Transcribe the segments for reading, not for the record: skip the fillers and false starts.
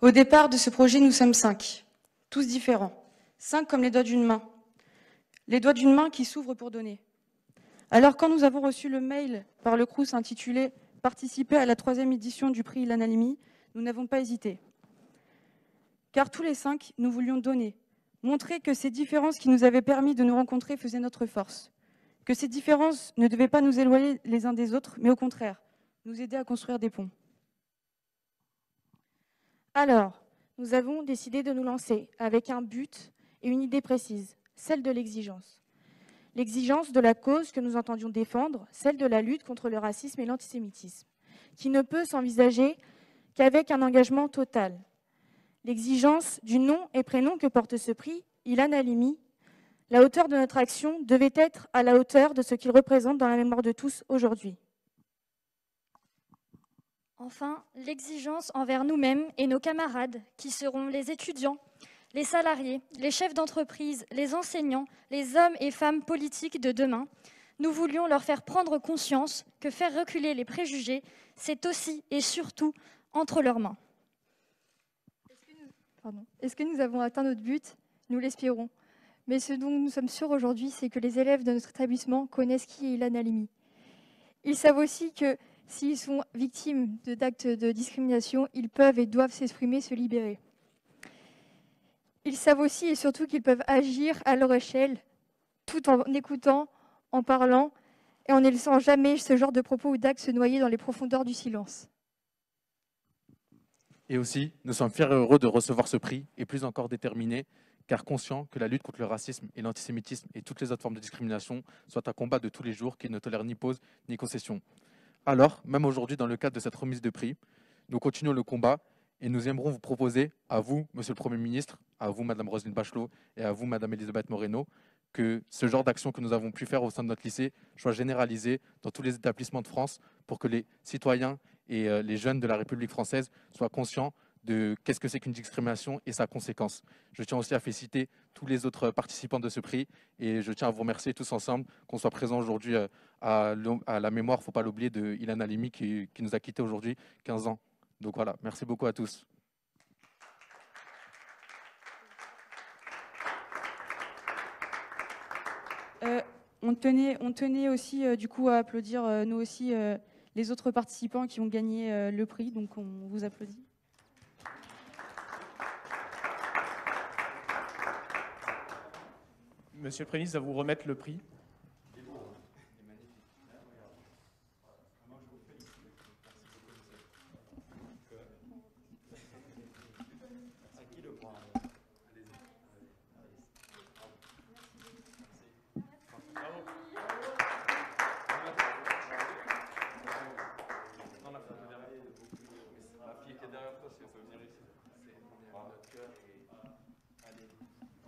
Au départ de ce projet, nous sommes 5, tous différents. 5 comme les doigts d'une main. Les doigts d'une main qui s'ouvrent pour donner. Alors quand nous avons reçu le mail par le Crous intitulé « Participer à la 3e édition du prix Ilan Halimi », nous n'avons pas hésité. Car tous les 5, nous voulions donner, montrer que ces différences qui nous avaient permis de nous rencontrer faisaient notre force. Que ces différences ne devaient pas nous éloigner les uns des autres, mais au contraire, nous aider à construire des ponts. Alors, nous avons décidé de nous lancer avec un but et une idée précise, celle de l'exigence. L'exigence de la cause que nous entendions défendre, celle de la lutte contre le racisme et l'antisémitisme, qui ne peut s'envisager qu'avec un engagement total. L'exigence du nom et prénom que porte ce prix, Ilan Halimi, la hauteur de notre action devait être à la hauteur de ce qu'il représente dans la mémoire de tous aujourd'hui. Enfin, l'exigence envers nous-mêmes et nos camarades, qui seront les étudiants, les salariés, les chefs d'entreprise, les enseignants, les hommes et femmes politiques de demain. Nous voulions leur faire prendre conscience que faire reculer les préjugés, c'est aussi et surtout entre leurs mains. Est-ce que nous avons atteint notre but? Nous l'espérons. Mais ce dont nous sommes sûrs aujourd'hui, c'est que les élèves de notre établissement connaissent qui est Ilan Halimi. Ils savent aussi que s'ils sont victimes d'actes de discrimination, ils peuvent et doivent s'exprimer, se libérer. Ils savent aussi et surtout qu'ils peuvent agir à leur échelle, tout en écoutant, en parlant et en ne laissant jamais ce genre de propos ou d'actes se noyer dans les profondeurs du silence. Et aussi, nous sommes fiers et heureux de recevoir ce prix, et plus encore déterminés, car conscients que la lutte contre le racisme et l'antisémitisme et toutes les autres formes de discrimination soit un combat de tous les jours qui ne tolère ni pause ni concession. Alors, même aujourd'hui, dans le cadre de cette remise de prix, nous continuons le combat et nous aimerons vous proposer, à vous, Monsieur le Premier ministre, à vous, Madame Roselyne Bachelot, et à vous, Madame Elisabeth Moreno, que ce genre d'action que nous avons pu faire au sein de notre lycée soit généralisé dans tous les établissements de France pour que les citoyens et les jeunes de la République française soient conscients de qu'est-ce que c'est qu'une discrimination et sa conséquence. Je tiens aussi à féliciter tous les autres participants de ce prix et je tiens à vous remercier tous ensemble qu'on soit présents aujourd'hui à la mémoire, il ne faut pas l'oublier, de Ilan Halimi qui nous a quittés aujourd'hui, 15 ans. Donc voilà, merci beaucoup à tous. On tenait aussi du coup à applaudir nous aussi les autres participants qui ont gagné le prix, donc on vous applaudit. Monsieur le Premier ministre, à vous remettre le prix.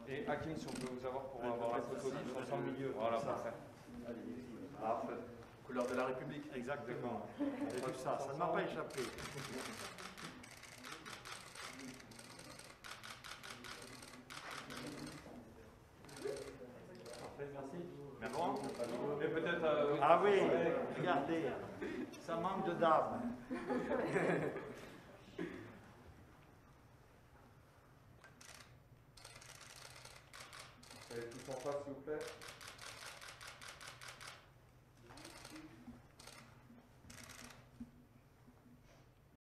Et Hakim, si on peut vous avoir pour avoir la photo sur le milieu. Voilà, parfait. Parfait. Couleur de la République. Exactement. J'ai vu ça, ça ne m'a pas échappé. Parfait, merci. Merci. Et peut-être. Ah oui, regardez, ça manque de dames. Tous en face, s'il vous plaît.